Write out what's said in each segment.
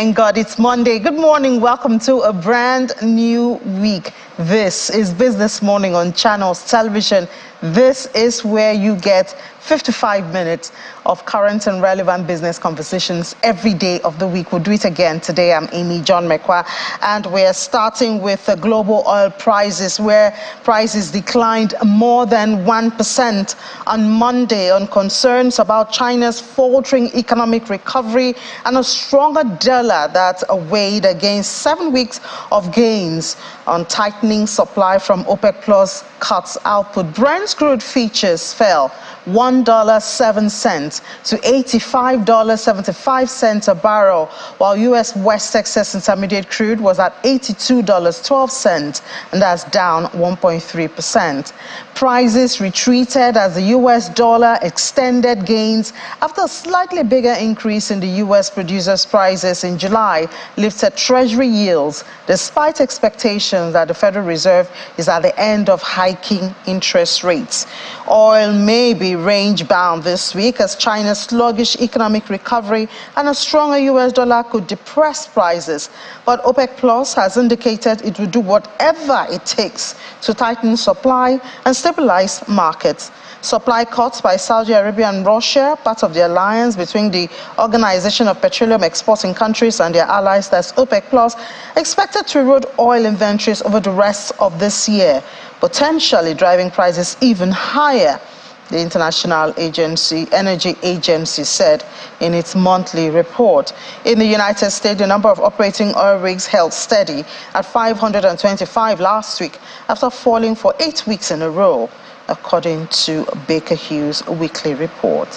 Thank God it's Monday. Good morning. Welcome to a brand new week. This is Business Morning on Channels Television. This is where you get 55 minutes of current and relevant business conversations every day of the week. We'll do it again today. I'm Amy John Mekwa, and we're starting with the global oil prices, where prices declined more than 1% on Monday on concerns about China's faltering economic recovery and a stronger dollar that weighed against 7 weeks of gains on tightening supply from OPEC Plus cuts output. Brent crude futures fell $1.07 to $85.75 a barrel, while U.S. West Texas Intermediate crude was at $82.12, and that's down 1.3%. Prices retreated as the U.S. dollar extended gains after a slightly bigger increase in the U.S. producers' prices in July lifted Treasury yields, despite expectations that the Federal Reserve is at the end of hiking interest rates. Oil may be range-bound this week as China's sluggish economic recovery and a stronger U.S. dollar could depress prices. But OPEC Plus has indicated it will do whatever it takes to tighten supply and stabilize markets. Supply cuts by Saudi Arabia and Russia, part of the alliance between the Organization of Petroleum Exporting Countries and their allies, that's OPEC Plus, expected to erode oil inventories over the rest of this year, potentially driving prices even higher, the International Energy Agency said in its monthly report. In the United States, the number of operating oil rigs held steady at 525 last week after falling for 8 weeks in a row, according to Baker Hughes' weekly report.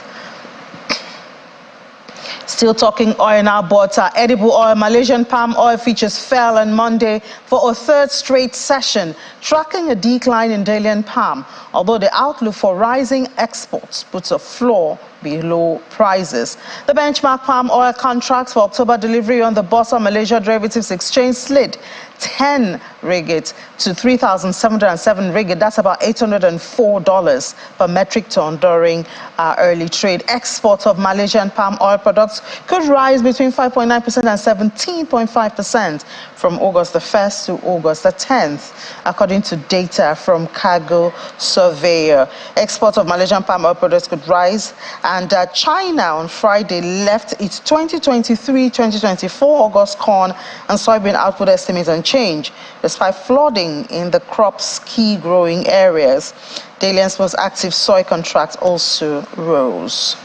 Still talking oil now, but edible oil, Malaysian palm oil futures fell on Monday for a third straight session, tracking a decline in Dalian palm, although the outlook for rising exports puts a floor below prices. The benchmark palm oil contracts for October delivery on the Bursa Malaysia Derivatives Exchange slid 10 ringgit to 3,707 ringgit. That's about $804 per metric ton during early trade. Exports of Malaysian palm oil products could rise between 5.9% and 17.5% from August the 1st to August the 10th, according to data from Cargo Surveyor. Exports of Malaysian palm oil products could rise, and China on Friday left its 2023-2024 August corn and soybean output estimates unchanged, despite flooding in the crop's key growing areas. Dalian's most active soy contract also rose.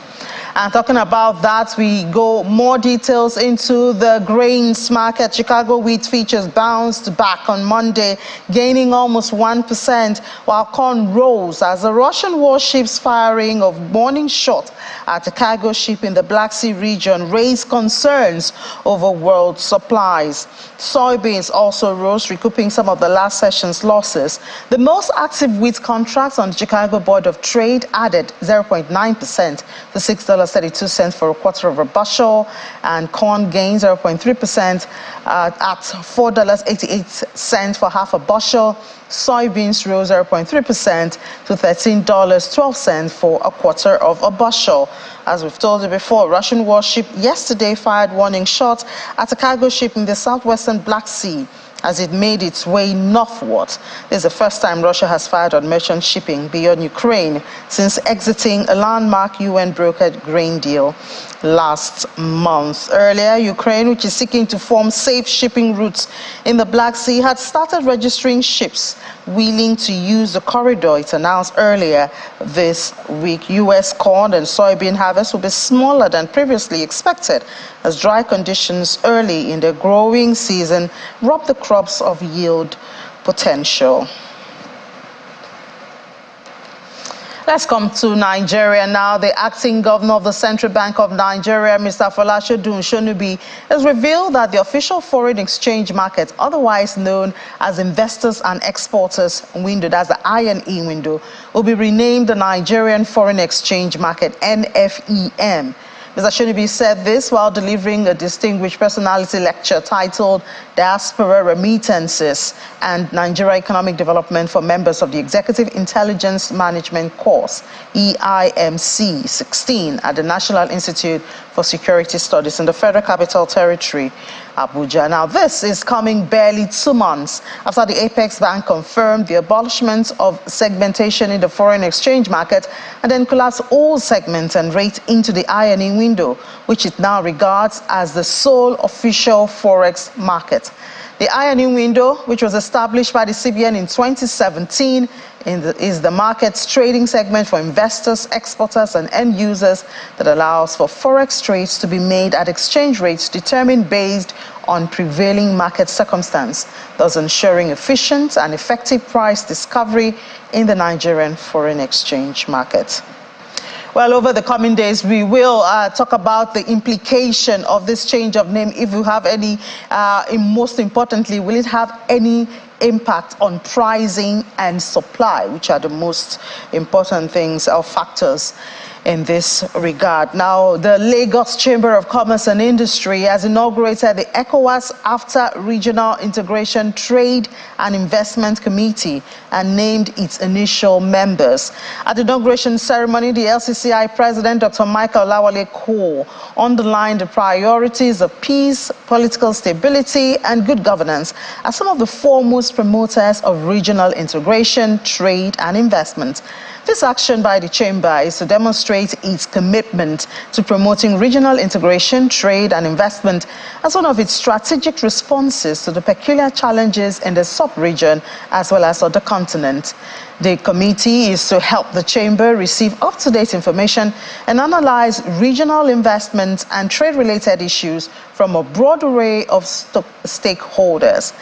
And talking about that, we go more details into the grains market. Chicago wheat futures bounced back on Monday, gaining almost 1%, while corn rose as the Russian warships firing of morning shot at a cargo ship in the Black Sea region raised concerns over world supplies. Soybeans also rose, recouping some of the last session's losses. The most active wheat contracts on the Chicago Board of Trade added 0.9% to $6.32 for a quarter of a bushel, and corn gained 0.3% at $4.88 for half a bushel. Soybeans rose 0.3% to $13.12 for a quarter of a bushel. As we've told you before, Russian warship yesterday fired warning shots at a cargo ship in the southwestern Black Sea as it made its way northward. This is the first time Russia has fired on merchant shipping beyond Ukraine since exiting a landmark UN-brokered grain deal last month. Earlier, Ukraine, which is seeking to form safe shipping routes in the Black Sea, had started registering ships willing to use the corridor it announced earlier this week. U.S. corn and soybean harvest will be smaller than previously expected as dry conditions early in the growing season rob the crops of yield potential. Let's come to Nigeria now. The acting governor of the Central Bank of Nigeria, Mr. Folashodun Shonubi, has revealed that the official foreign exchange market, otherwise known as Investors and Exporters Window, that's the I&E window, will be renamed the Nigerian Foreign Exchange Market, NFEM. Mr. Shunibi said this while delivering a distinguished personality lecture titled Diaspora Remittances and Nigeria Economic Development for members of the Executive Intelligence Management Course, EIMC 16, at the National Institute for Security Studies in the Federal Capital Territory, Abuja. Now, this is coming barely 2 months after the Apex Bank confirmed the abolishment of segmentation in the foreign exchange market and then collapsed all segments and rates into the ironing window, which it now regards as the sole official forex market. The ironing window, which was established by the CBN in 2017, is the market's trading segment for investors, exporters, and end users that allows for forex trades to be made at exchange rates determined based on prevailing market circumstance, thus ensuring efficient and effective price discovery in the Nigerian foreign exchange market. Well, over the coming days, we will talk about the implication of this change of name, if you have any, most importantly, will it have any impact on pricing and supply, which are the most important things or factors in this regard. Now, the Lagos Chamber of Commerce and Industry has inaugurated the ECOWAS After Regional Integration Trade and Investment Committee and named its initial members. At the inauguration ceremony, the LCCI President, Dr. Michael Lawale Cole, underlined the priorities of peace, political stability, and good governance as some of the foremost promoters of regional integration, trade, and investment. This action by the Chamber is to demonstrate its commitment to promoting regional integration, trade, and investment as one of its strategic responses to the peculiar challenges in the sub-region as well as on the continent. The committee is to help the Chamber receive up-to-date information and analyze regional investment and trade-related issues from a broad array of stakeholders.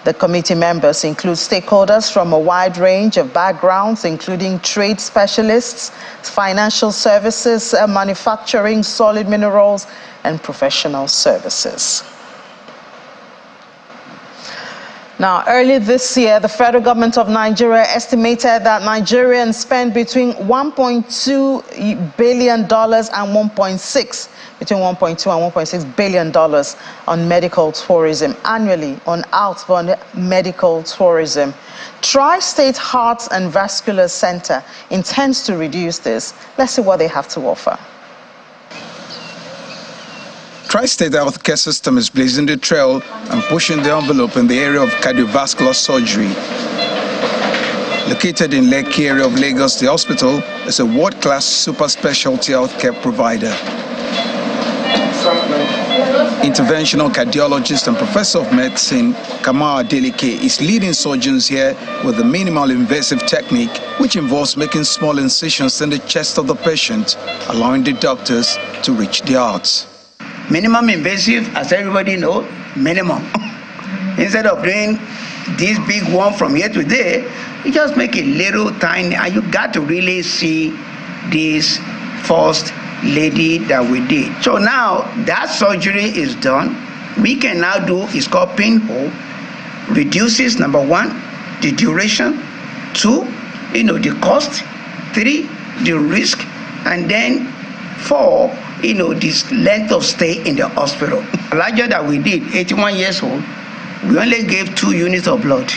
The committee members include stakeholders from a wide range of backgrounds, including trade specialists, financial services, manufacturing, solid minerals, and professional services. Now, early this year, the federal government of Nigeria estimated that Nigerians spend between $1.2 billion and between $1.2 and $1.6 billion on medical tourism annually, on outbound medical tourism. Tri-State Heart and Vascular Center intends to reduce this. Let's see what they have to offer. Tri-State healthcare system is blazing the trail and pushing the envelope in the area of cardiovascular surgery. Located in Lekki area of Lagos, the hospital is a world-class super specialty healthcare provider. Interventional cardiologist and professor of medicine, Kamara Delike, is leading surgeons here with the minimal invasive technique, which involves making small incisions in the chest of the patient, allowing the doctors to reach the heart. Minimum invasive, as everybody knows, minimum. Instead of doing this big one from here to there, you just make it little tiny, and you got to really see this first lady that we did. So now that surgery is done, we can now do, it's called pinhole, reduces, number one, the duration, two, the cost, three, the risk, and then four, this length of stay in the hospital. Larger that we did, 81 years old, we only gave 2 units of blood.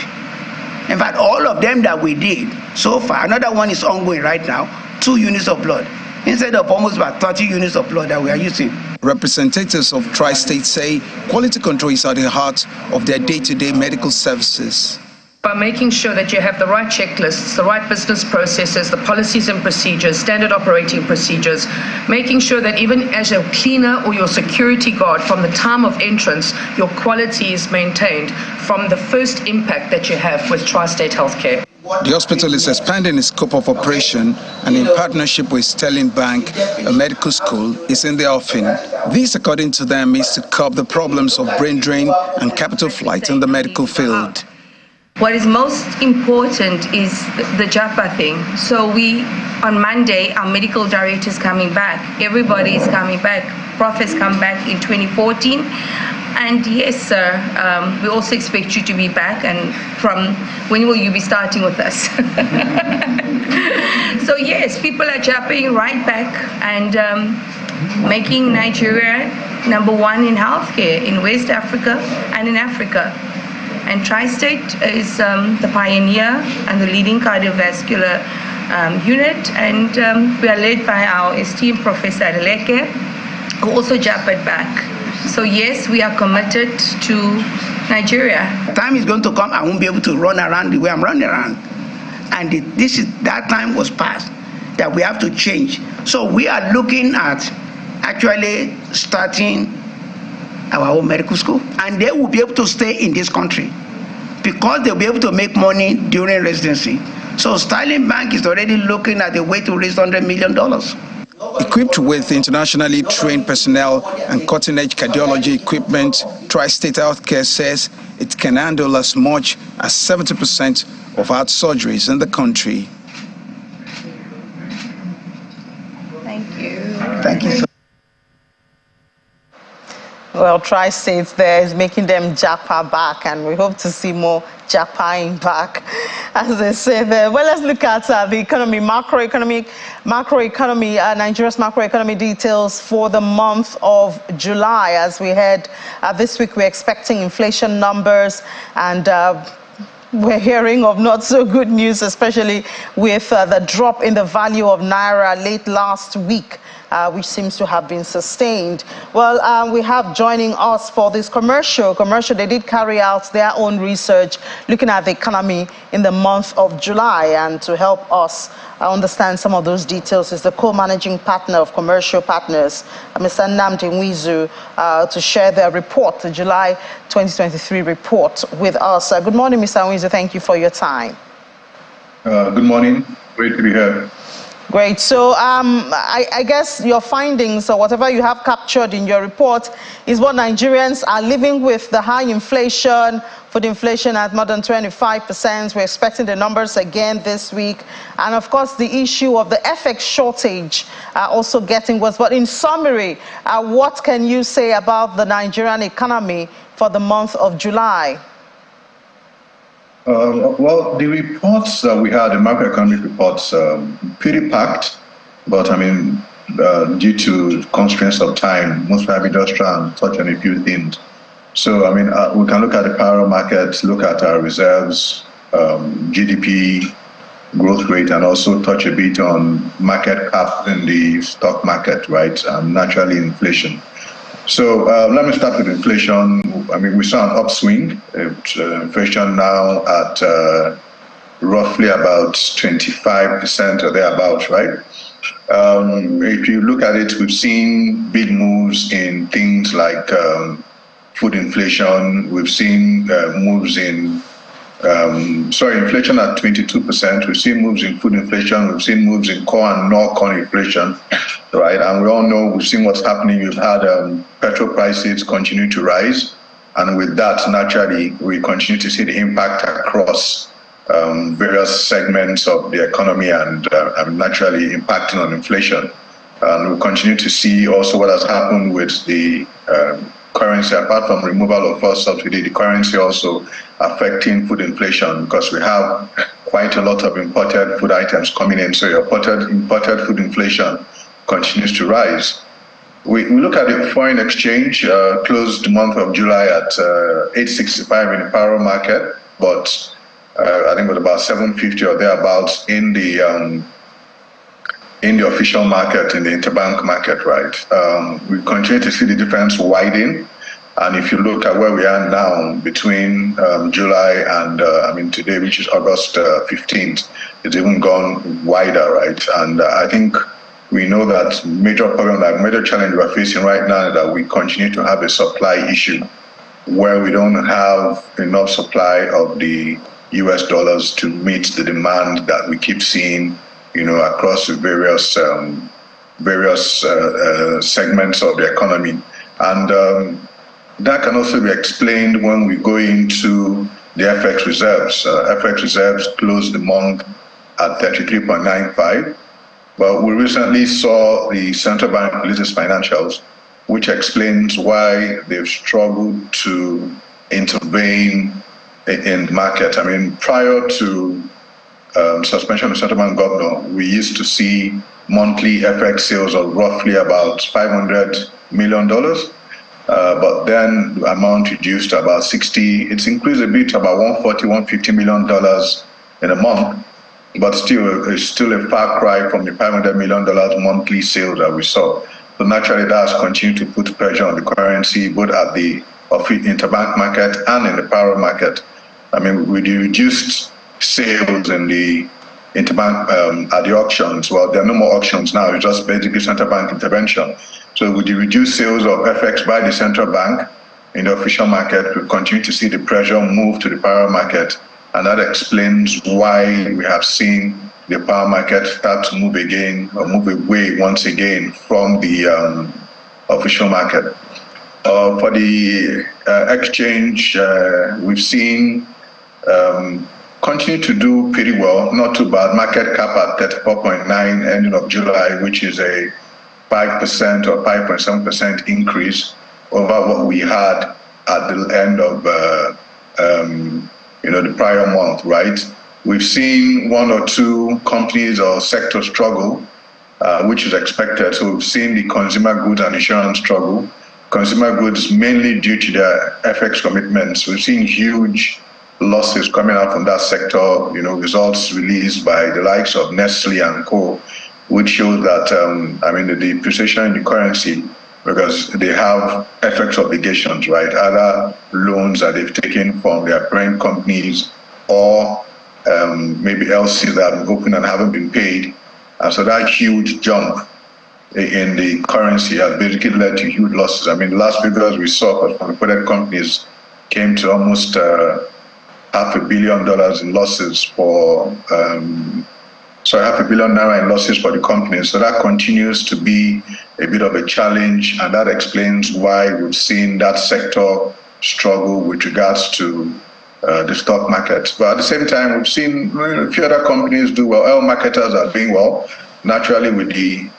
In fact, all of them that we did so far, another one is ongoing right now, 2 units of blood, instead of almost about 30 units of blood that we are using. Representatives of Tri-State say quality control is at the heart of their day-to-day medical services. By making sure that you have the right checklists, the right business processes, the policies and procedures, standard operating procedures, making sure that even as a cleaner or your security guard, from the time of entrance, your quality is maintained from the first impact that you have with Tri-State Healthcare. The hospital is expanding its scope of operation, and in partnership with Sterling Bank, a medical school is in the offing. This, according to them, is to curb the problems of brain drain and capital flight in the medical field. What is most important is the JAPA thing. So on Monday, our medical director is coming back. Everybody is coming back. Profits come back in 2014. And yes, sir, we also expect you to be back. And from when will you be starting with us? So yes, people are jumping right back. And making Nigeria #1 in healthcare in West Africa and in Africa. And Tri-State is the pioneer and the leading cardiovascular unit, and we are led by our esteemed Professor Adeleke, who also JAPA'd back. So yes, we are committed to Nigeria. Time is going to come, I won't be able to run around the way I'm running around. And that time was past, that we have to change. So we are looking at actually starting our own medical school, and they will be able to stay in this country because they'll be able to make money during residency. So Sterling Bank is already looking at a way to raise $100 million. Equipped with internationally trained personnel and cutting-edge cardiology equipment, Tri-State Healthcare says it can handle as much as 70% of heart surgeries in the country. Thank you. Thank you. Well, Tri-State there is making them japa back, and we hope to see more japaing back, as they say there. Well, let's look at the economy, macroeconomy, Nigeria's macroeconomy details for the month of July. As we heard this week, we're expecting inflation numbers, and we're hearing of not so good news, especially with the drop in the value of Naira late last week, which seems to have been sustained. Well, we have joining us for this commercial. They did carry out their own research looking at the economy in the month of July, and to help us understand some of those details is the co-managing partner of Commercial Partners, Mr. Nnamdi Nwizu, to share their report, the July 2023 report with us. Good morning, Mr. Nwizu. Thank you for your time. Good morning. Great to be here. Great. So I guess your findings, or whatever you have captured in your report, is what Nigerians are living with: the high inflation, food inflation at more than 25%. We're expecting the numbers again this week. And of course, the issue of the FX shortage also getting worse. But in summary, what can you say about the Nigerian economy for the month of July? Well, the reports that we had, the macroeconomic reports, pretty packed, but I mean, due to constraints of time, most probably just try and touch on a few things. So, I mean, we can look at the power markets, look at our reserves, GDP growth rate, and also touch a bit on market cap in the stock market, right? And naturally inflation. So let me start with inflation. I mean, we saw an upswing. Inflation now at roughly about 25% or thereabouts, right? If you look at it, we've seen big moves in things like food inflation. We've seen moves in, inflation at 22%. We've seen moves in food inflation. We've seen moves in core and non-core inflation, right? And we all know, we've seen what's happening. You've had petrol prices continue to rise. And with that, naturally, we continue to see the impact across various segments of the economy and naturally impacting on inflation. And we continue to see also what has happened with the currency. Apart from removal of first subsidy, the currency also affecting food inflation, because we have quite a lot of imported food items coming in. So your imported food inflation continues to rise. We look at the foreign exchange, closed the month of July at 865 in the power market, but I think it was about 750 or thereabouts in the official market, in the interbank market, right? We continue to see the difference widen. And if you look at where we are now between July and today, which is August 15th, it's even gone wider, right? And I think we know that major challenge we're facing right now is that we continue to have a supply issue where we don't have enough supply of the US dollars to meet the demand that we keep seeing, across the various segments of the economy. And that can also be explained when we go into the FX reserves. FX reserves closed the month at 33.95. But we recently saw the central bank release its financials, which explains why they've struggled to intervene in the market. I mean, prior to suspension of central bank governor, we used to see monthly FX sales of roughly about $500 million. But then the amount reduced to about 60. It's increased a bit to about $140, $150 million in a month. But still, it's still a far cry from the $500 million monthly sales that we saw. So naturally, that has continued to put pressure on the currency, both at the interbank market and in the power market. I mean, with the reduced sales in the interbank at the auctions, well, there are no more auctions now. It's just basically central bank intervention. So with the reduced sales of FX by the central bank in the official market, we continue to see the pressure move to the power market. And that explains why we have seen the power market start to move again, or move away once again from the official market. For the exchange, we've seen continue to do pretty well, not too bad. Market cap at 34.9 ending of July, which is a 5% or 5.7% increase over what we had at the end of the prior month, right? We've seen one or two companies or sectors struggle, which is expected. So we've seen the consumer goods and insurance struggle. Consumer goods mainly due to their FX commitments. We've seen huge losses coming out from that sector, results released by the likes of Nestle and Co., which shows that, the depreciation in the currency, because they have FX obligations, right? Other loans that they've taken from their parent companies or maybe LCs that have been opened and haven't been paid. And so that huge jump in the currency has basically led to huge losses. I mean, the last figures we saw from reported companies came to almost $500 million in losses for, $500 million naira in losses for the companies. So that continues to be a bit of a challenge, and that explains why we've seen that sector struggle with regards to the stock market. But at the same time, we've seen a few other companies do well. Oil marketers are doing well. Naturally, with the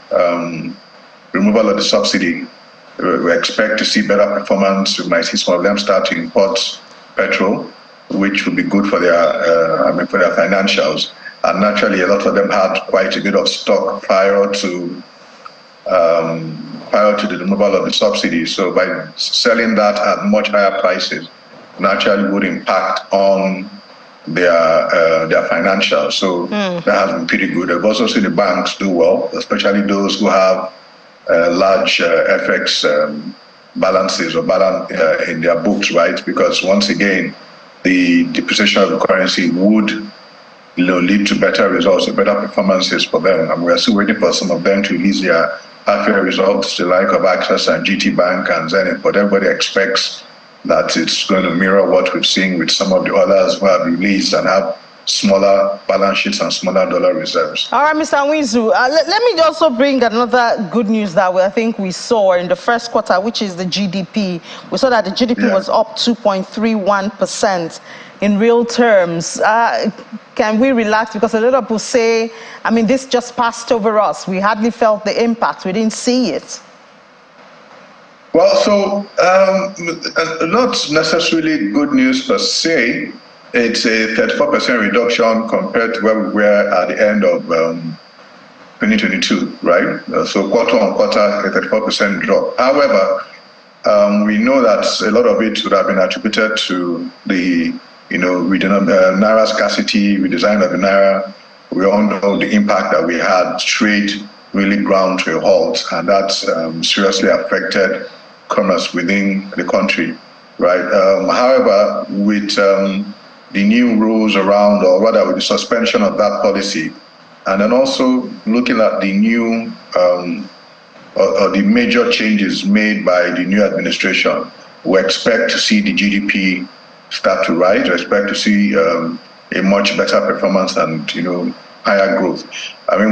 removal of the subsidy, we expect to see better performance. We might see some of them start to import petrol, which would be good for their financials. And naturally, a lot of them had quite a bit of stock prior to the removal of the subsidy. So by selling that at much higher prices, naturally would impact on their financials. So that has been pretty good. I've also seen the banks do well, especially those who have large FX balances or balance in their books, right? Because once again, the depreciation of the currency would lead to better results, better performances for them. And we're still waiting for some of them to release their half-year results, the like of Access and GT Bank and Zenith. But everybody expects that it's going to mirror what we've seen with some of the others who have released and have smaller balance sheets and smaller dollar reserves. All right, Mr. Nwizu, let me also bring another good news that I think we saw in the first quarter, which is the GDP. We saw that the GDP was up 2.31% in real terms. Can we relax? Because a lot of people say, this just passed over us. We hardly felt the impact. We didn't see it. Well, so not necessarily good news per se. It's a 34% reduction compared to where we were at the end of 2022, right? So quarter on quarter, a 34% drop. However, we know that a lot of it would have been attributed to the Naira scarcity, redesign of the Naira. We all know the impact that we had. Trade really ground to a halt, and that seriously affected commerce within the country, right? However, with the new rules around, or rather with the suspension of that policy, and then also looking at the new or the major changes made by the new administration, we expect to see the GDP start to rise. We expect to see a much better performance and higher growth.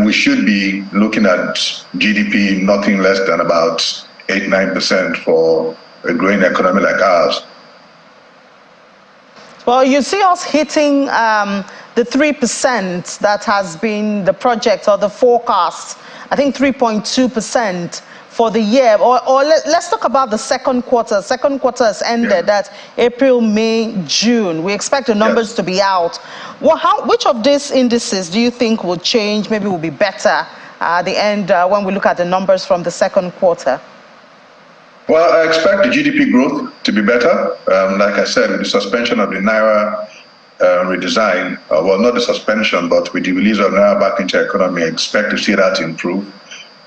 We should be looking at GDP nothing less than about 8-9% for a growing economy like ours. Well, you see us hitting the 3% that has been the project or the forecast. I think 3.2% for the year. Or let's talk about the second quarter. Second quarter has ended. That's April, May, June. We expect the numbers to be out. Well, which of these indices do you think will change, maybe will be better at the end when we look at the numbers from the second quarter? Well, I expect the GDP growth to be better. Like I said, with the suspension of the Naira redesign, well, not the suspension, but with the release of Naira back into economy, I expect to see that improve.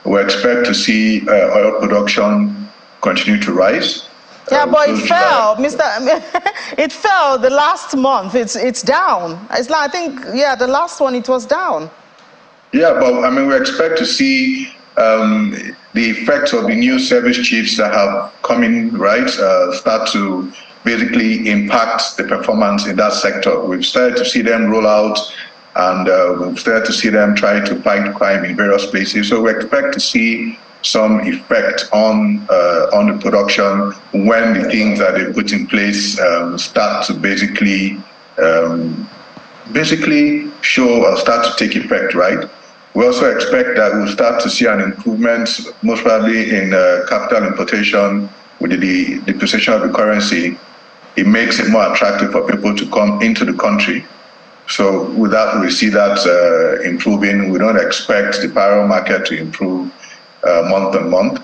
We expect to see oil production continue to rise. Yeah, but it fell, it fell the last month. It's down. It's like, I think, yeah, the last one, it was down. Yeah, but I mean, we expect to see the effects of the new service chiefs that have come in, right, start to basically impact the performance in that sector. We've started to see them roll out, and we've started to see them try to fight crime in various places. So we expect to see some effect on the production when the things that they put in place start to basically show or start to take effect, right? We also expect that we'll start to see an improvement, most probably in capital importation with the depreciation of the currency. It makes it more attractive for people to come into the country. So with that, we see that improving. We don't expect the parallel market to improve month on month.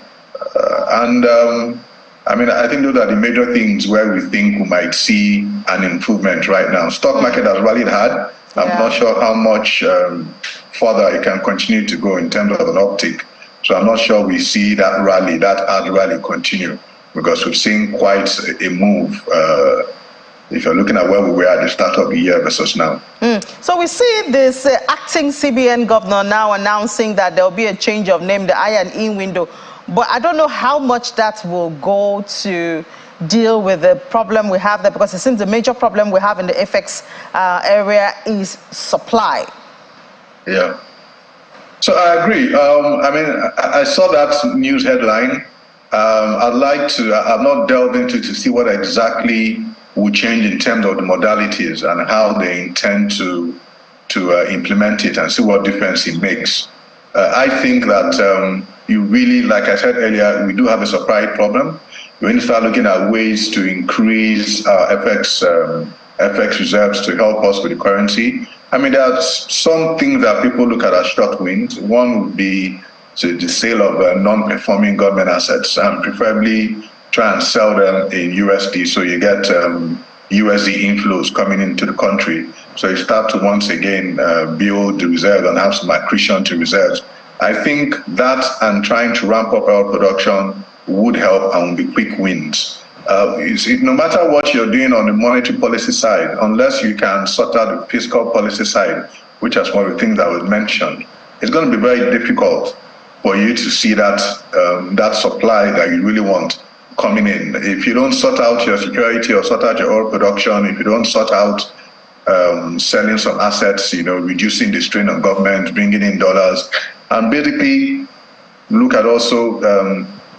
I mean, I think those are the major things where we think we might see an improvement right now. Stock market has rallied hard. I'm not sure how much further it can continue to go in terms of an uptick. So I'm not sure we see that rally, that hard rally continue, because we've seen quite a move if you're looking at where we were at the start of the year versus now. So we see this acting CBN governor now announcing that there will be a change of name, the I&E window. But I don't know how much that will go to deal with the problem we have there, because it seems the major problem we have in the FX area is supply. Yeah. So I agree. I mean, I saw that news headline. I've not delved into to see what exactly will change in terms of the modalities and how they intend to implement it and see what difference it makes. I think that you really, like I said earlier, we do have a supply problem. We need to start looking at ways to increase our FX reserves to help us with the currency. I mean, there's some things that people look at as short wins. One would be the sale of non-performing government assets, and preferably try and sell them in USD, so you get USD inflows coming into the country. So you start to once again build the reserve and have some accretion to reserves. I think that and trying to ramp up our production would help and be quick wins. No matter what you're doing on the monetary policy side, unless you can sort out the fiscal policy side, which is one of the things that was mentioned, it's going to be very difficult for you to see that that supply that you really want coming in. If you don't sort out your security or sort out your oil production, if you don't sort out selling some assets, reducing the strain on government, bringing in dollars, and basically look at also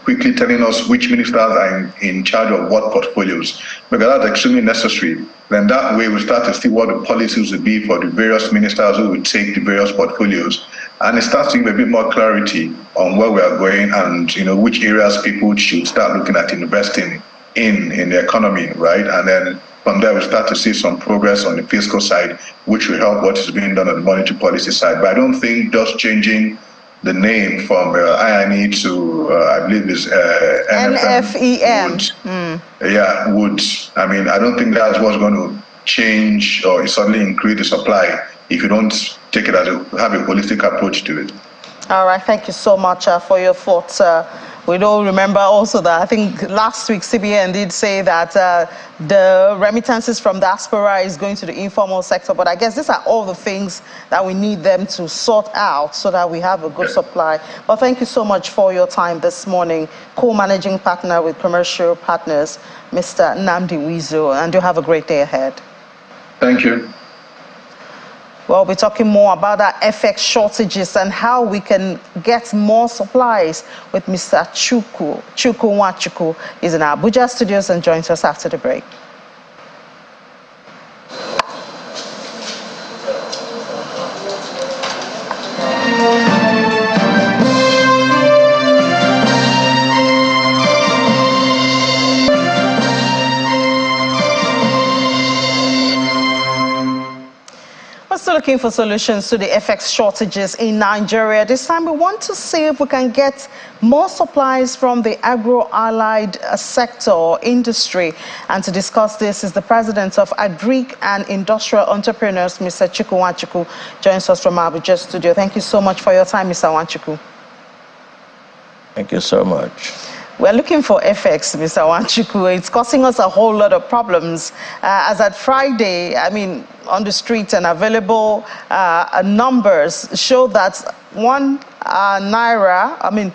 quickly telling us which ministers are in charge of what portfolios, because that's extremely necessary. Then that way we start to see what the policies will be for the various ministers who will take the various portfolios, and it starts to give a bit more clarity on where we are going and which areas people should start looking at investing in the economy, right? And then from there we start to see some progress on the fiscal side, which will help what is being done on the monetary policy side. But I don't think just changing the name from I&E to I believe is NFEM. Would. I mean, I don't think that's what's going to change or suddenly increase the supply if you don't take it as have a holistic approach to it. All right, thank you so much for your thoughts. We don't remember also that I think last week CBN did say that the remittances from diaspora is going to the informal sector, but I guess these are all the things that we need them to sort out so that we have a good supply. But thank you so much for your time this morning. Co-managing partner with Commercial Partners, Mr. Nnamdi Wizo, and do have a great day ahead. Thank you. Well, we're talking more about our FX shortages and how we can get more supplies with Mr. Chukwu Nwachukwu. He's in our Abuja studios and joins us after the break. looking for solutions to the FX shortages in Nigeria. This time we want to see if we can get more supplies from the agro-allied sector or industry. And to discuss this is the president of Agric and Industrial Entrepreneurs, Mr. Chukwu Nwachukwu, joins us from Abuja studio. Thank you so much for your time, Mr. Nwachukwu. Thank you so much. We're looking for FX, Mr. Nwachukwu. It's causing us a whole lot of problems. As at Friday, I mean, on the street and available numbers show that one naira, I mean,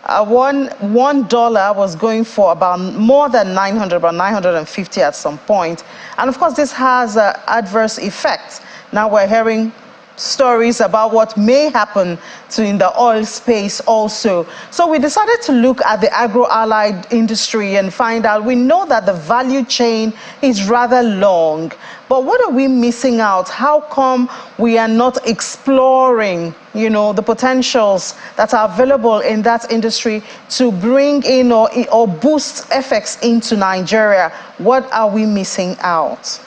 $1 was going for about more than 900, about 950 at some point. And of course, this has adverse effects. Now we're hearing stories about what may happen to in the oil space also. So we decided to look at the agro-allied industry and find out, we know that the value chain is rather long, but what are we missing out? How come we are not exploring, you know, the potentials that are available in that industry to bring in or boost FX into Nigeria? What are we missing out?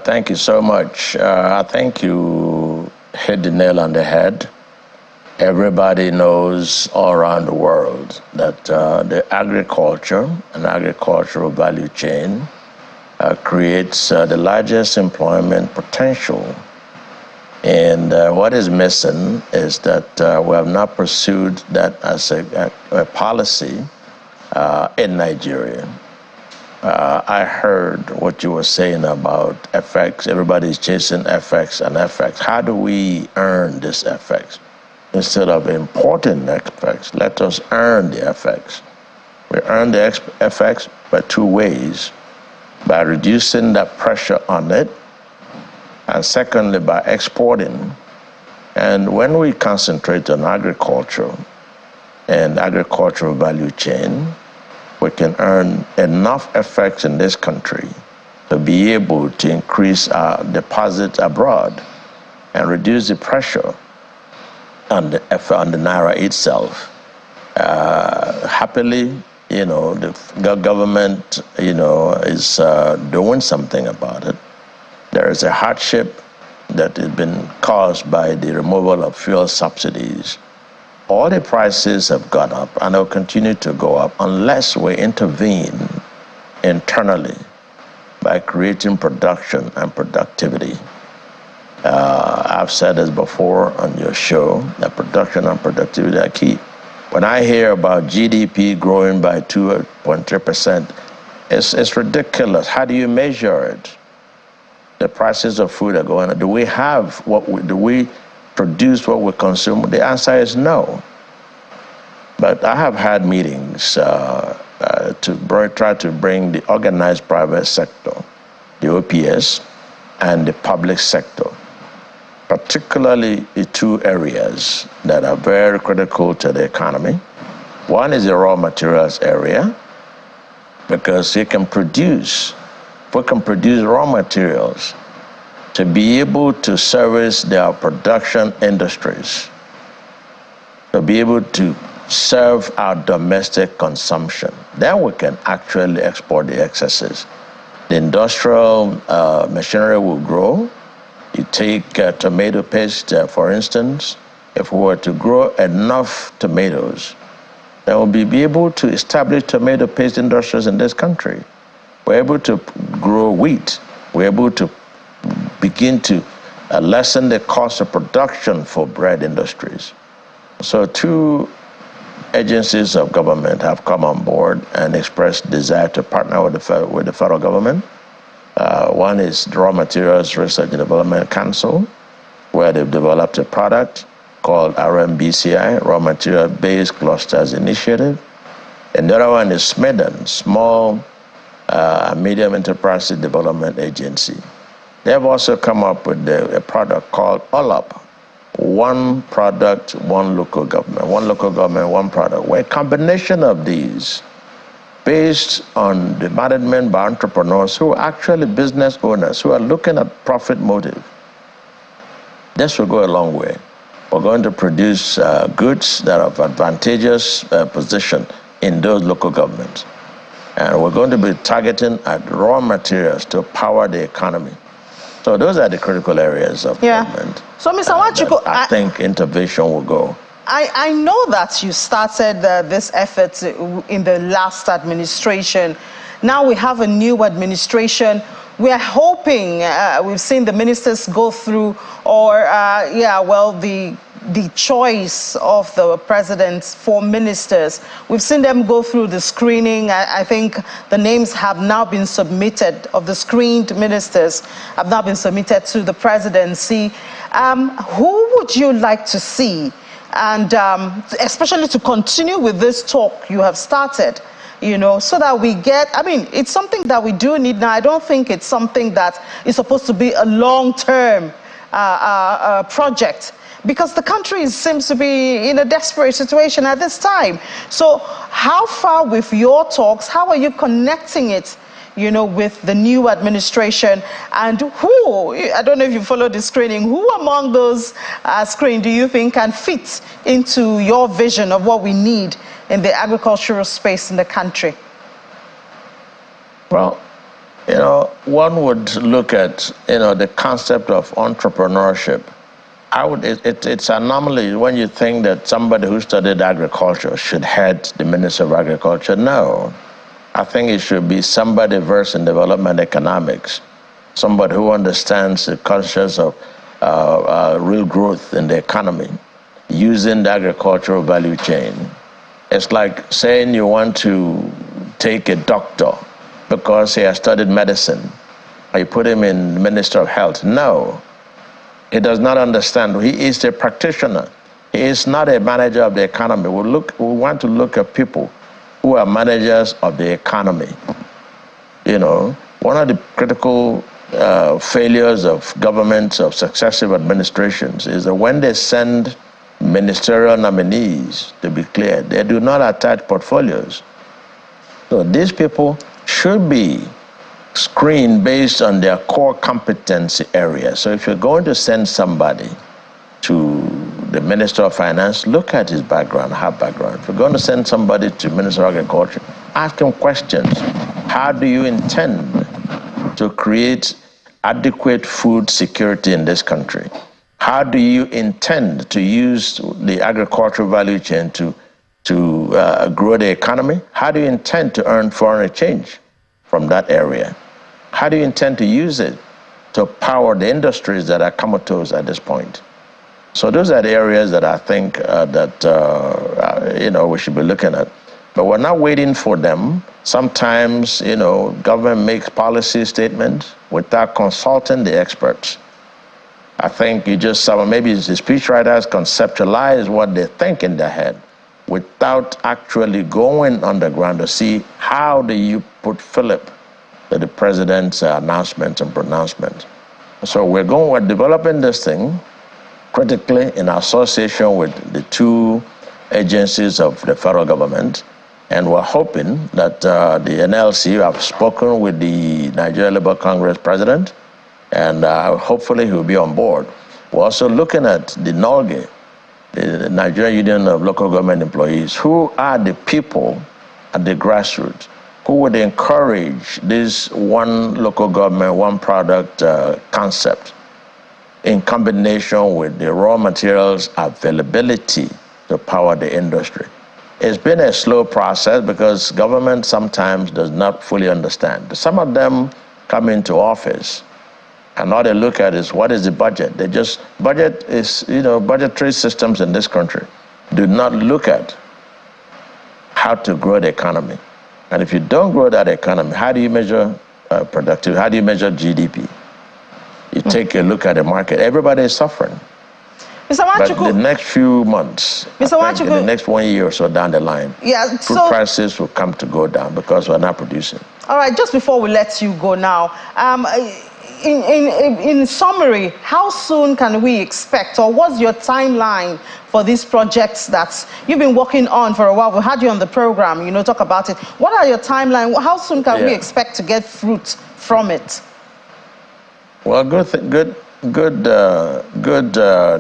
Thank you so much. I think you hit the nail on the head. Everybody knows all around the world that the agriculture and agricultural value chain creates the largest employment potential. And what is missing is that we have not pursued that as a policy in Nigeria. I heard what you were saying about FX. Everybody's chasing FX and FX. How do we earn this FX? Instead of importing FX, let us earn the FX. We earn the FX by two ways: by reducing that pressure on it, and secondly, by exporting. And when we concentrate on agriculture and agricultural value chain, we can earn enough FX in this country to be able to increase our deposits abroad and reduce the pressure on the naira itself. Happily, you know, the government, you know, is doing something about it. There is a hardship that has been caused by the removal of fuel subsidies. All the prices have gone up and will continue to go up unless we intervene internally by creating production and productivity. I've said this before on your show, that production and productivity are key. When I hear about GDP growing by 2.3%, it's ridiculous. How do you measure it? The prices of food are going up. Do we have do we produce what we consume? The answer is no. But I have had meetings to try to bring the organized private sector, the OPS, and the public sector, particularly the two areas that are very critical to the economy. One is the raw materials area, because we can produce raw materials to be able to service their production industries, to be able to serve our domestic consumption. Then we can actually export the excesses. The industrial machinery will grow. You take tomato paste, for instance. If we were to grow enough tomatoes, then we'll be able to establish tomato paste industries in this country. We're able to grow wheat. We're able to begin to lessen the cost of production for bread industries. So two agencies of government have come on board and expressed desire to partner with the federal government. One is the Raw Materials Research and Development Council, where they've developed a product called RMBCI, Raw Material Based Clusters Initiative. And the other one is SMEDAN, Small Medium Enterprise Development Agency. They have also come up with a product called OLAP, One Product, One Local Government, one product, where a combination of these, based on the management by entrepreneurs who are actually business owners, who are looking at profit motive. This will go a long way. We're going to produce goods that are of advantageous position in those local governments. And we're going to be targeting at raw materials to power the economy. So those are the critical areas of government. So, Mr. Nwachukwu, I think intervention will go. I know that you started this effort in the last administration. Now we have a new administration. We are hoping, we've seen the ministers go through, or the choice of the president for ministers. We've seen them go through the screening. I think the names have now been submitted, of the screened ministers have now been submitted to the presidency. Who would you like to see? And especially to continue with this talk you have started, you know, so that we get, I mean, it's something that we do need now. I don't think it's something that is supposed to be a long-term project, because the country seems to be in a desperate situation at this time. So how far with your talks, how are you connecting it, you know, with the new administration? And who, I don't know if you follow the screening, who among those screened do you think can fit into your vision of what we need in the agricultural space in the country? Well, you know, one would look at, you know, the concept of entrepreneurship. It's an anomaly when you think that somebody who studied agriculture should head the Ministry of Agriculture. No. I think it should be somebody versed in development economics, somebody who understands the concepts of real growth in the economy, using the agricultural value chain. It's like saying you want to take a doctor because he has studied medicine, or you put him in the Ministry of Health. No, he does not understand. He is a practitioner. He is not a manager of the economy. We want to look at people who are managers of the economy. You know, one of the critical failures of governments, of successive administrations, is that when they send ministerial nominees to be cleared, they do not attach portfolios. So these people should be screened based on their core competency area. So if you're going to send somebody to the Minister of Finance, look at his background, her background. If you're going to send somebody to Minister of Agriculture, ask him questions. How do you intend to create adequate food security in this country? How do you intend to use the agricultural value chain to grow the economy? How do you intend to earn foreign exchange from that area? How do you intend to use it to power the industries that are comatose at this point? So those are the areas that I think you know, we should be looking at. But we're not waiting for them. Sometimes, you know, government makes policy statements without consulting the experts. I think you just saw, maybe the speechwriters conceptualize what they think in their head without actually going underground to see how do you put Philip to the president's announcement and pronouncement. So we're developing this thing critically in association with the two agencies of the federal government, and we're hoping that the NLC have spoken with the Nigeria Labour Congress president, and hopefully he'll be on board. We're also looking at the NOLGE, the Nigerian Union of Local Government Employees, who are the people at the grassroots who would encourage this one local government, one product concept in combination with the raw materials availability to power the industry. It's been a slow process because government sometimes does not fully understand. Some of them come into office and all they look at is what is the budget. They just, budget is, you know, budgetary systems in this country do not look at how to grow the economy. And if you don't grow that economy, how do you measure productivity? How do you measure GDP? You take a look at the market. Everybody is suffering. Mr. Nwachukwu, but the next few months, Mr. Nwachukwu, in the next 1 year or so down the line, food prices will come to go down because we're not producing. All right, just before we let you go now, in summary, how soon can we expect, or what's your timeline for these projects that you've been working on for a while? We had you on the program, you know, talk about it. What are your timeline? How soon can we expect to get fruit from it? Well, good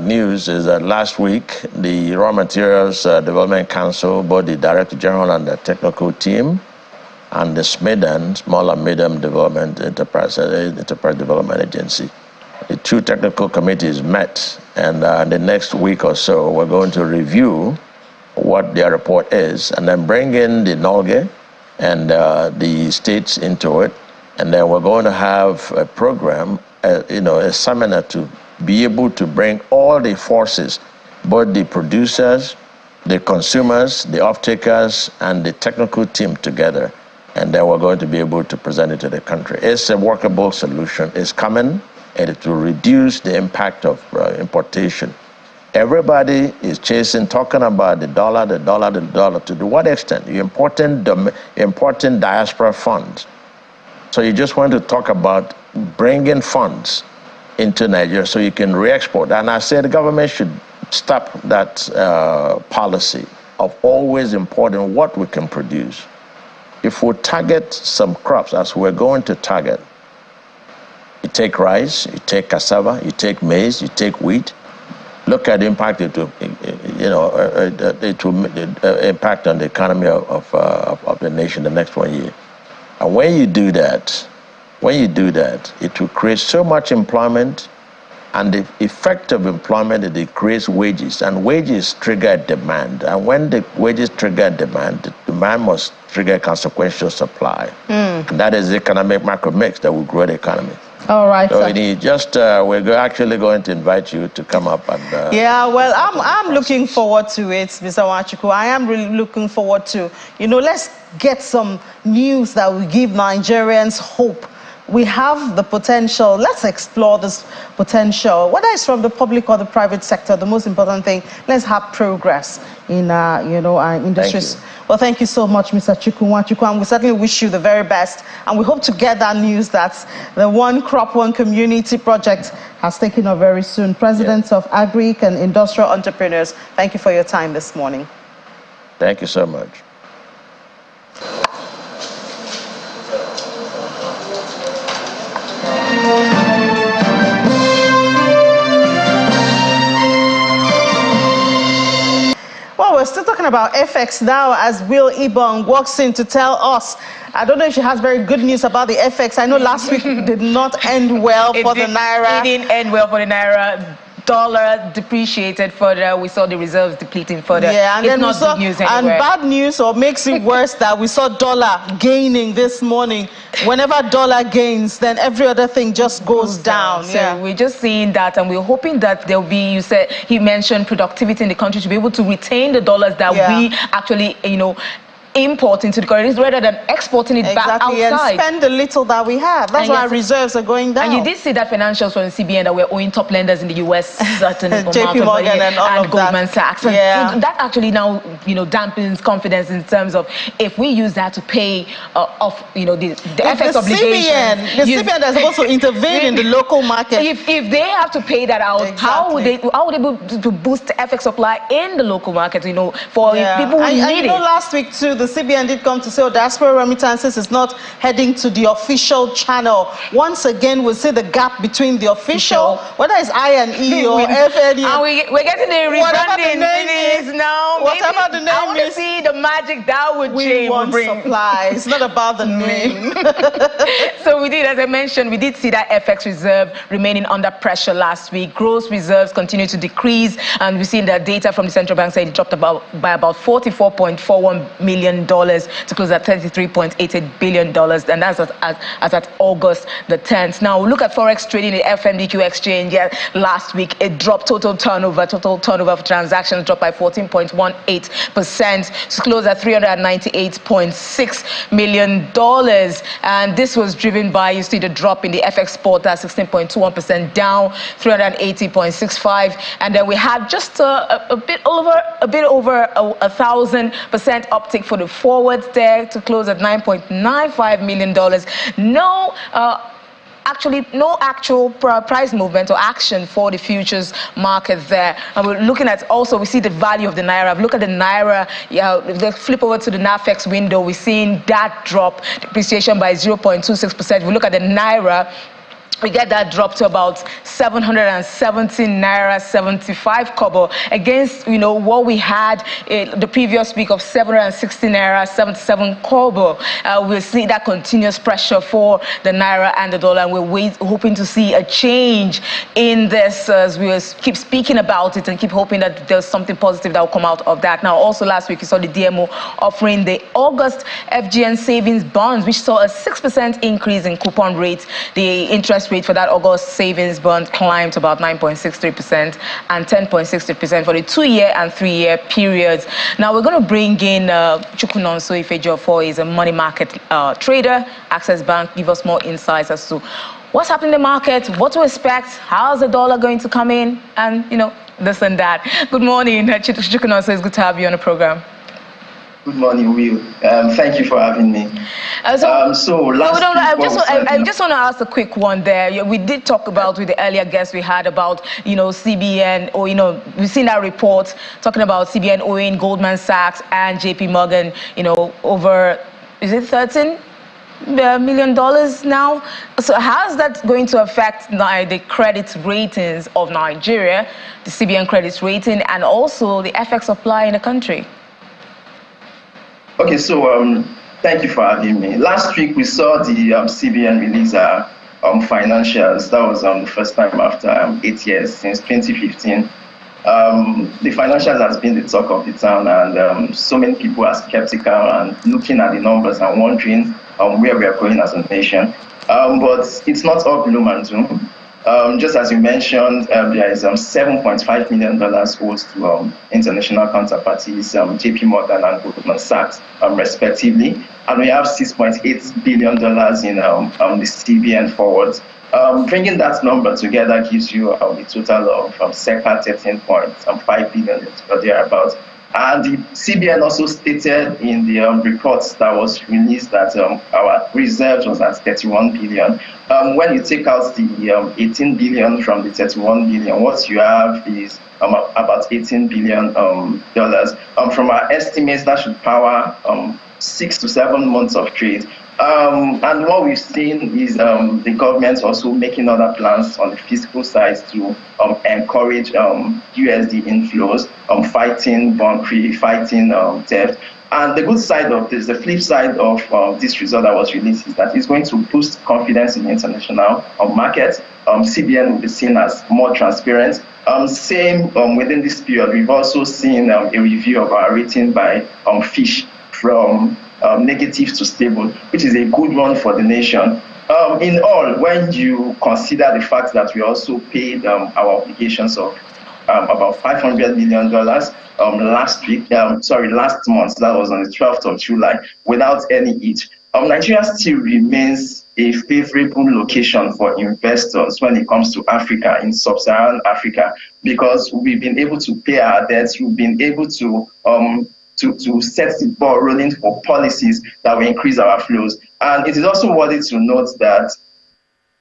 news is that last week the Raw Materials Development Council, both the Director General and the technical team, and the SMID, Small and Medium Development Enterprise Development Agency, The two technical committees met, and the next week or so, we're going to review what their report is, and then bring in the NOLGE and the states into it, and then we're going to have a program, a seminar to be able to bring all the forces, both the producers, the consumers, the off-takers, and the technical team together, and then we're going to be able to present it to the country. It's a workable solution. It's coming, and it will reduce the impact of importation. Everybody is talking about the dollar. To what extent? You're importing diaspora funds. So you just want to talk about bringing funds into Nigeria so you can re-export. And I say the government should stop that policy of always importing what we can produce. If we target some crops, as we're going to target, you take rice, you take cassava, you take maize, you take wheat. Look at the impact it will impact on the economy of the nation the next 1 year. And when you do that, it will create so much employment, and the effect of employment is it creates wages, and wages trigger demand. And when the wages trigger demand, the demand must trigger consequential supply. And that is the economic macro mix that will grow the economy. All right. So we're actually going to invite you to come up and. Yeah, well, I'm looking forward to it, Mr. Nwachukwu. I am really looking forward to, let's get some news that will give Nigerians hope. We have the potential. Let's explore this potential, whether it's from the public or the private sector. The most important thing, let's have progress in our industries. Well, thank you so much, Mr. Nwachukwu, and we certainly wish you the very best. And we hope to get that news that the One Crop, One Community project has taken off very soon. President of Agric and Industrial Entrepreneurs, thank you for your time this morning. Thank you so much. Well, we're still talking about FX now as Will Ibong walks in to tell us. I don't know if she has very good news about the FX. I know last week did not end well for the Naira. It didn't end well for the Naira. Dollar depreciated further. We saw the reserves depleting further. Yeah, and it's then not good news anywhere. And bad news, or makes it worse, that we saw dollar gaining this morning. Whenever dollar gains, then every other thing just goes down. So we're just seeing that, and we're hoping that there'll be, he mentioned productivity in the country to be able to retain the dollars that we actually, import into the country rather than exporting it back outside. And spend the little that we have. That's why our reserves are going down. And you did see that financials from the CBN that we're owing top lenders in the US certain JP Morgan and Goldman Sachs. And that actually now dampens confidence in terms of if we use that to pay off the FX obligation. The CBN is supposed to intervene in the local market. If they have to pay that out, how would they be able to boost the FX supply in the local market? For people who need it. Last week too, the CBN did come to say, diaspora remittances is not heading to the official channel. Once again, we'll see the gap between the official, whether it's I&E or FNE. And we're getting the rebranding now. Whatever the name is. I want to see the magic that would change. We want supply. It's not about the name. So we did, as I mentioned, we did see that FX reserve remaining under pressure last week. Gross reserves continue to decrease, and we've seen that data from the central bank said it dropped by about $44.41 million to close at $33.88 billion, and that's as at August the 10th. Now, look at Forex trading, the FMDQ exchange. Last week, it dropped total turnover for transactions dropped by 14.18% to close at $398.6 million. And this was driven by, you see the drop in the FX spot at 16.21% down, 380.65. And then we had just a bit over 1,000% uptick for the forwards there to close at $9.95 million. No actual price movement or action for the futures market there. And we're looking at also, we see the value of the Naira. Look at the Naira, let's flip over to the NAFEX window. We're seeing that drop, depreciation by 0.26%. We look at the Naira, we get that drop to about 770 naira 75 kobo against what we had the previous week of 760 naira 77 kobo. We'll see that continuous pressure for the naira and the dollar, and we're hoping to see a change in this as we keep speaking about it and keep hoping that there's something positive that will come out of that. Now, also last week you saw the DMO offering the August FGN savings bonds, which saw a 6% increase in coupon rate. The interest rate for that August savings bond climbed to about 9.63% and 10.60% for the 2-year and 3-year periods. Now we're going to bring in Chukwunonso Ifejiofor. He's a money market trader, Access Bank. Give us more insights as to what's happening in the market, what to expect, how's the dollar going to come in, and this and that. Good morning, Chukwunonso. It's good to have you on the program. Good morning, Will. Thank you for having me. I just want to ask a quick one there. We did talk about with the earlier guests we had about, CBN, or, we've seen that report talking about CBN owing Goldman Sachs and JP Morgan, over, is it $13 million now? So how's that going to affect the credit ratings of Nigeria, the CBN credit rating, and also the FX supply in the country? Okay, so thank you for having me. Last week we saw the CBN release financials. That was the first time after 8 years, since 2015. The financials has been the talk of the town, and so many people are skeptical and looking at the numbers and wondering where we are going as a nation. But it's not all gloom and doom. Just as you mentioned, there is $7.5 million owed to international counterparties, JP Morgan and Goldman Sachs, respectively. And we have $6.8 billion in the CBN forwards. Bringing that number together gives you a total of circa 13.5 billion or thereabouts. And the CBN also stated in the reports that was released that our reserves was at 31 billion. When you take out the 18 billion from the 31 billion, what you have is about $18 billion. From our estimates, that should power 6 to 7 months of trade. And what we've seen is the government also making other plans on the fiscal side to encourage USD inflows, fighting bond creep, fighting theft. And the good side of this, the flip side of this result that was released, is that it's going to boost confidence in the international market. CBN will be seen as more transparent. Same within this period, we've also seen a review of our rating by Fitch from negative to stable, which is a good one for the nation. In all, when you consider the fact that we also paid our obligations of about $500 million last month, that was on the 12th of July, without any hitch. Nigeria still remains a favorable location for investors when it comes to Africa, in sub-Saharan Africa, because we've been able to pay our debts, we've been able to set the ball rolling for policies that will increase our flows. And it is also worthy to note that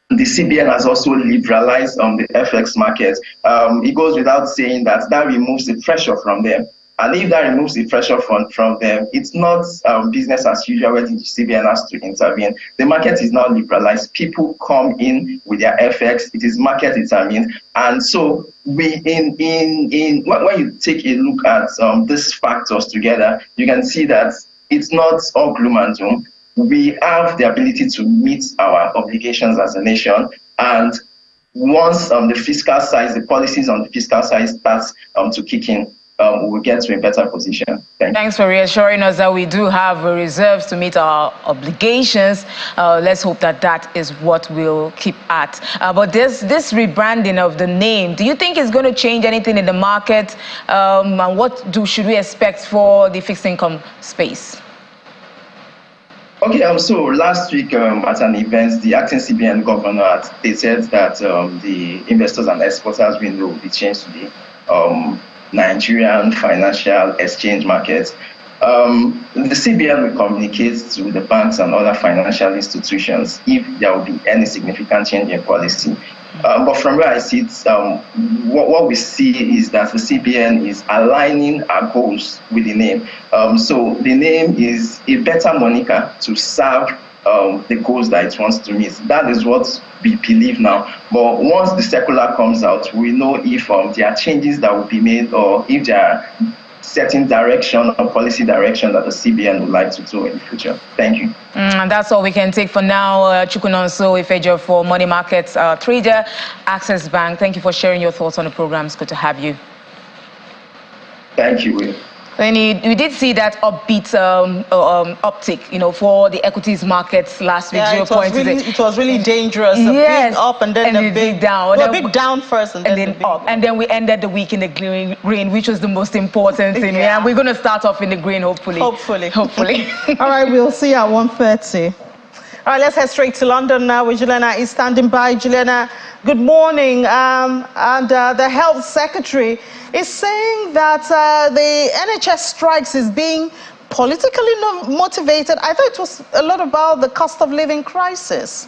the CBN has also liberalized the FX market. It goes without saying that removes the pressure from them. And if that removes the pressure from them, it's not business as usual where the CBN has to intervene. The market is now liberalized. People come in with their FX. It is market determined. And so when you take a look at these factors together, you can see that it's not all gloom and doom. We have the ability to meet our obligations as a nation. And once the fiscal side, the policies on the fiscal side starts to kick in, we will get to a better position. Thanks for reassuring us that we do have reserves to meet our obligations. Let's hope that is what we'll keep at. But this rebranding of the name, do you think it's going to change anything in the market? And what should we expect for the fixed income space? Okay, so last week at an event, the acting CBN governor had stated that the investors and exporters window will be changed to the Nigerian financial exchange market. The CBN will communicate to the banks and other financial institutions if there will be any significant change in policy. But from where I see it, what we see is that the CBN is aligning our goals with the name. So the name is a better moniker to serve the goals that it wants to meet. That is what we believe now. But once the circular comes out, we know if there are changes that will be made, or if there are certain direction or policy direction that the CBN would like to do in the future. Thank you. And that's all we can take for now. Chukunonso Ifejo for Money Markets Trader, Access Bank. Thank you for sharing your thoughts on the program. It's good to have you. Thank you, Will. And we did see that upbeat uptick, for the equities markets last week. Yeah, it was really dangerous. A big up and then a big down. Well, a big down first and then up. And then we ended the week in the green, which was the most important thing. Yeah. And we're going to start off in the green, hopefully. Hopefully. All right, we'll see you at 1:30. All right, let's head straight to London now, where Juliana is standing by. Juliana, good morning. The Health Secretary is saying that the NHS strikes is being politically motivated. I thought it was a lot about the cost of living crisis.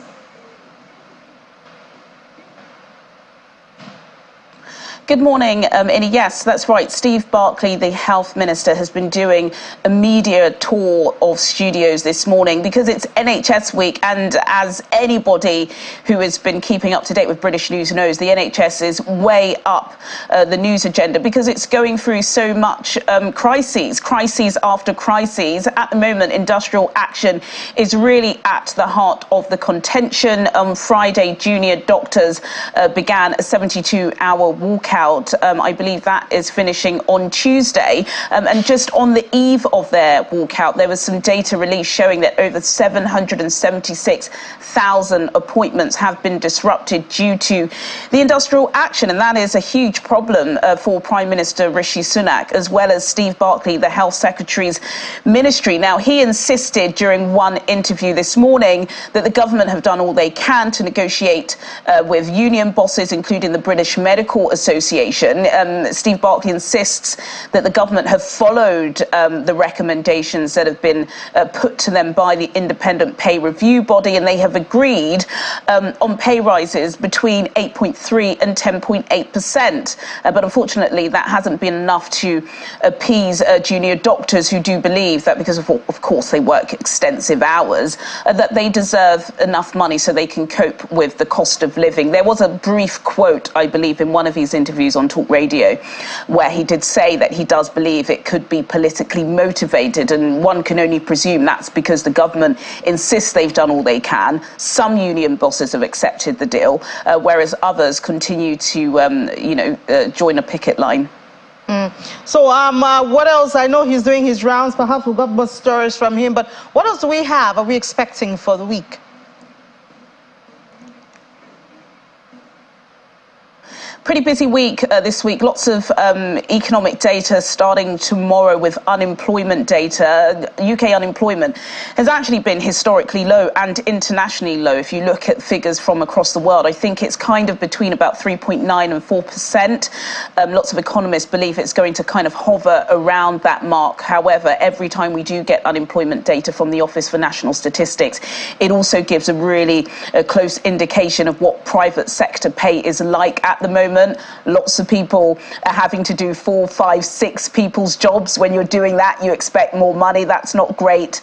Good morning, Innie. Yes, that's right. Steve Barclay, the health minister, has been doing a media tour of studios this morning because it's NHS week, and as anybody who has been keeping up to date with British news knows, the NHS is way up the news agenda because it's going through so much crises after crises. At the moment, industrial action is really at the heart of the contention. On Friday, junior doctors began a 72-hour walkout. I believe that is finishing on Tuesday. And just on the eve of their walkout, there was some data released showing that over 776,000 appointments have been disrupted due to the industrial action. And that is a huge problem for Prime Minister Rishi Sunak, as well as Steve Barclay, the Health Secretary's ministry. Now, he insisted during one interview this morning that the government have done all they can to negotiate with union bosses, including the British Medical Association. Steve Barclay insists that the government have followed the recommendations that have been put to them by the independent pay review body, and they have agreed on pay rises between 8.3 and 10.8%. But unfortunately, that hasn't been enough to appease junior doctors who do believe that because of course they work extensive hours, that they deserve enough money so they can cope with the cost of living. There was a brief quote, I believe, in one of his interviews on Talk Radio, where he did say that he does believe it could be politically motivated, and one can only presume that's because the government insists they've done all they can. Some union bosses have accepted the deal, whereas others continue to, join a picket line. So what else? I know he's doing his rounds. Perhaps we've got more stories from him, but what else do we have? Are we expecting for the week? Pretty busy week this week. Lots of economic data starting tomorrow with unemployment data. UK unemployment has actually been historically low and internationally low. If you look at figures from across the world, I think it's kind of between about 3.9 and 4%. Lots of economists believe it's going to kind of hover around that mark. However, every time we do get unemployment data from the Office for National Statistics, it also gives a really close indication of what private sector pay is like at the moment. Lots of people are having to do 4, 5, 6 people's jobs. When you're doing that, you expect more money. That's not great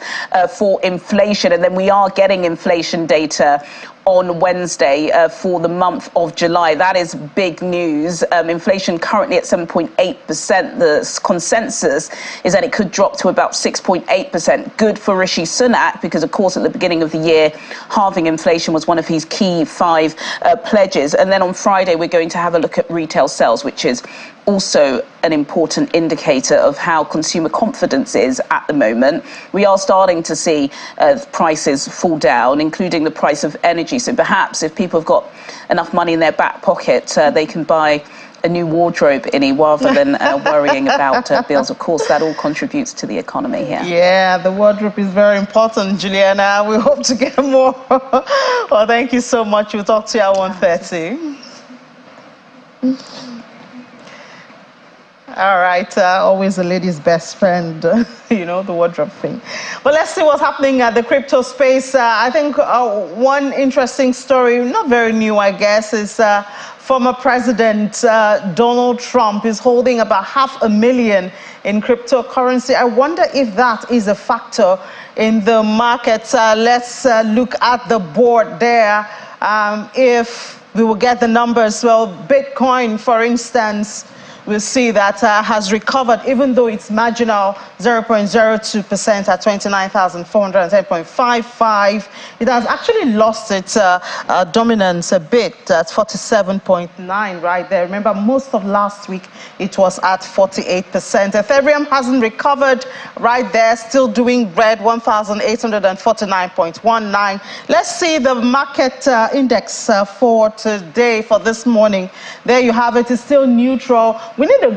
for inflation. And then we are getting inflation data on Wednesday for the month of July. That is big news. Inflation currently at 7.8%. The consensus is that it could drop to about 6.8%. Good for Rishi Sunak, because of course at the beginning of the year, halving inflation was one of his key 5 pledges. And then on Friday, we're going to have a look at retail sales, which is also an important indicator of how consumer confidence is at the moment. We are starting to see prices fall down, including the price of energy. So perhaps if people have got enough money in their back pocket, they can buy a new wardrobe, Innie, rather than worrying about bills. Of course, that all contributes to the economy here. Yeah, the wardrobe is very important, Juliana. We hope to get more. Well, thank you so much. We'll talk to you at 1:30. All right, always a lady's best friend, you know, the wardrobe thing. But let's see what's happening at the crypto space. I think one interesting story, not very new, I guess, is former President Donald Trump is holding about 500,000 in cryptocurrency. I wonder if that is a factor in the market. Let's look at the board there. If we will get the numbers, well, Bitcoin, for instance, we'll see that has recovered, even though it's marginal, 0.02% at 29,410.55. It has actually lost its dominance a bit at 47.9 right there. Remember, most of last week, it was at 48%. Ethereum hasn't recovered right there, still doing red, 1,849.19. Let's see the market index for today, for this morning. There you have it. It's still neutral. We need a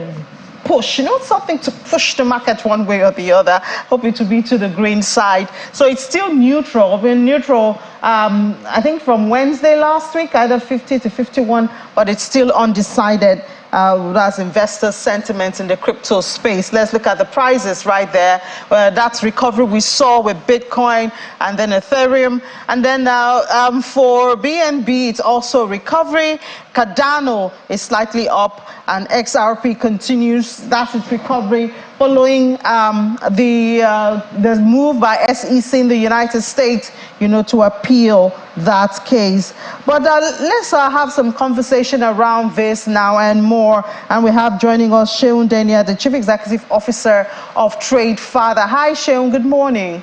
push, you know, something to push the market one way or the other. Hope it to be to the green side. So it's still neutral. We're neutral, I think, from Wednesday last week, either 50 to 51, but it's still undecided. As investor sentiment in the crypto space. Let's look at the prices right there. That's recovery we saw with Bitcoin and then Ethereum. And then for BNB, it's also recovery. Cardano is slightly up, and XRP continues. That's its recovery following the move by SEC in the United States, you know, to appeal that case. But let's have some conversation around this now and more. And we have joining us Seun Denia, the Chief Executive Officer of Trade Father. Hi, Seun. Good morning.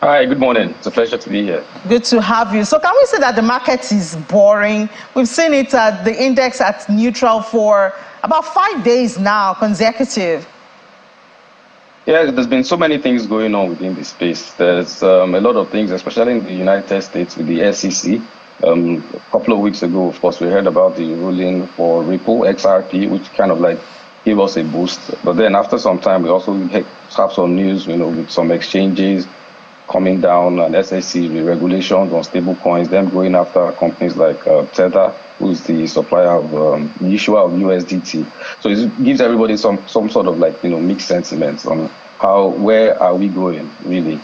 Hi, good morning. It's a pleasure to be here. Good to have you. So can we say that the market is boring? We've seen it at the index at neutral for about 5 days now, consecutive. Yeah, there's been so many things going on within the space. There's a lot of things, especially in the United States with the SEC. A couple of weeks ago, of course, we heard about the ruling for Ripple, XRP, which kind of like gave us a boost. But then after some time, we also have some news, you know, with some exchanges coming down and SEC regulations on stable coins, them going after companies like Tether, who's the supplier of the issuer of USDT. So it gives everybody some sort of like, you know, mixed sentiments on where are we going really.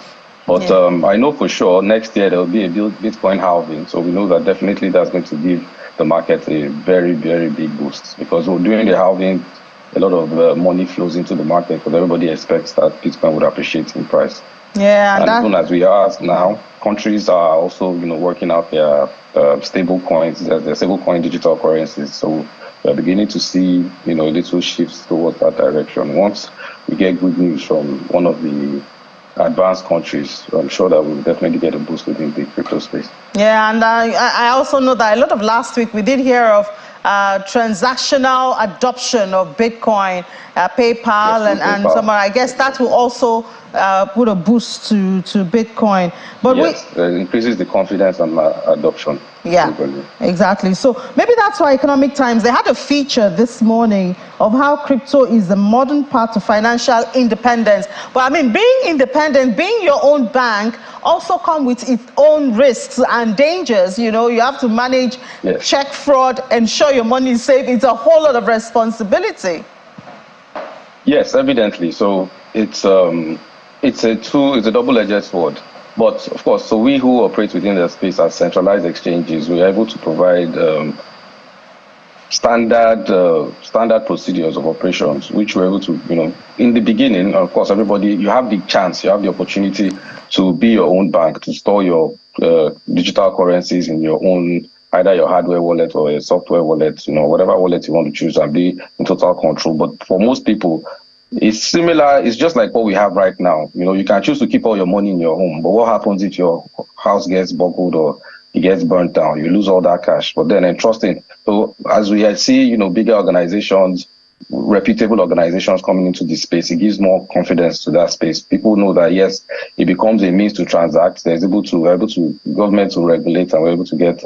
But I know for sure next year there will be a Bitcoin halving. So we know that definitely that's going to give the market a very, very big boost, because during the halving, a lot of money flows into the market because everybody expects that Bitcoin would appreciate in price. Yeah, and even as we are now, countries are also, you know, working out their stable coins, their stable coin digital currencies. So we're beginning to see, you know, little shifts towards that direction. Once we get good news from one of the advanced countries, I'm sure that we'll definitely get a boost within the crypto space. Yeah, and I also know that a lot of last week we did hear of transactional adoption of Bitcoin, PayPal, yes, and some. I guess that will also put a boost to Bitcoin. But yes, it increases the confidence and adoption. Yeah, exactly. So maybe that's why Economic Times, they had a feature this morning of how crypto is the modern path to financial independence. But I mean, being independent, being your own bank, also come with its own risks and dangers. You know, you have to manage, check fraud, ensure your money is safe. It's a whole lot of responsibility. Yes, evidently. So it's a double-edged sword. But of course, so we who operate within the space as centralized exchanges, we are able to provide standard procedures of operations, which we're able to, you know, in the beginning, of course, everybody, you have the chance, you have the opportunity to be your own bank, to store your digital currencies in your own, either your hardware wallet or a software wallet, you know, whatever wallet you want to choose, and be in total control. But for most people, it's similar. It's just like what we have right now. You know, you can choose to keep all your money in your home, but what happens if your house gets buckled or it gets burnt down? You lose all that cash. But then entrusting. So as we see, you know, bigger organizations, reputable organizations coming into this space, it gives more confidence to that space. People know that yes, it becomes a means to transact. We're able to government to regulate, and we're able to get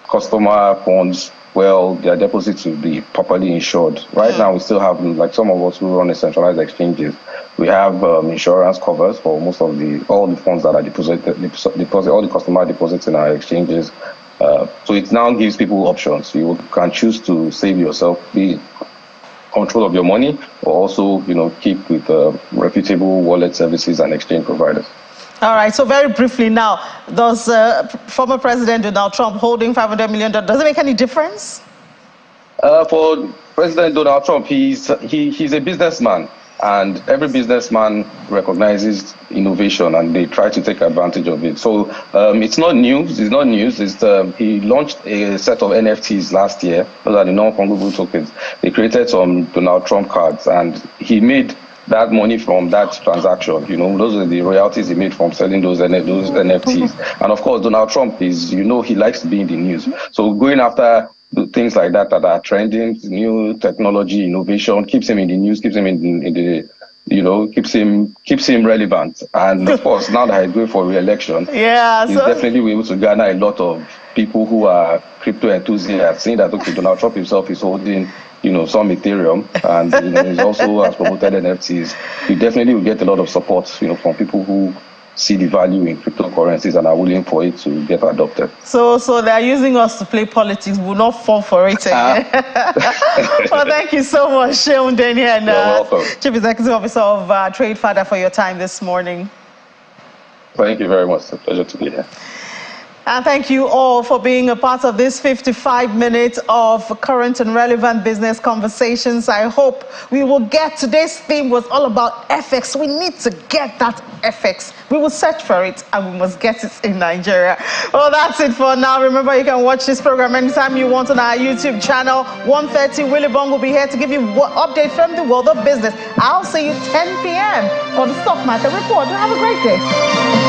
customer funds. Well, their deposits will be properly insured. Right now, we still have, like some of us who run a centralized exchanges, we have insurance covers for most of all the funds that are deposited, all the customer deposits in our exchanges. So it now gives people options. You can choose to save yourself, be control of your money, or also, keep with reputable wallet services and exchange providers. All right, so very briefly now, does former President Donald Trump holding $500 million, does it make any difference? For President Donald Trump, he's a businessman, and every businessman recognizes innovation, and they try to take advantage of it. So it's not news. It's not news. He launched a set of NFTs last year. Those are the non-fungible tokens. They created some Donald Trump cards, and he made that money from that transaction. Those are the royalties he made from selling those NFTs. And of course, Donald Trump is, he likes to be in the news. So going after things like that are trending, new technology, innovation, keeps him in the news, keeps him in the keeps him relevant. And of course, now that he's going for re-election, he's definitely able to garner a lot of people who are crypto enthusiasts, saying that, okay, Donald Trump himself is holding some Ethereum, and he also has promoted NFTs. You definitely will get a lot of support, from people who see the value in cryptocurrencies and are willing for it to get adopted. So they're using us to play politics. We'll not fall for it again. Well, thank you so much, Sheun Denihan, Chief Executive Officer of TradeFada, for your time this morning. Thank you very much. It's a pleasure to be here. And thank you all for being a part of this 55 minutes of current and relevant business conversations. I hope we will get, today's theme was all about FX. We need to get that FX. We will search for it, and we must get it in Nigeria. Well, that's it for now. Remember, you can watch this program anytime you want on our YouTube channel. 1:30, Willie Bong will be here to give you an update from the world of business. I'll see you 10 p.m. for the Stock Market Report. Have a great day.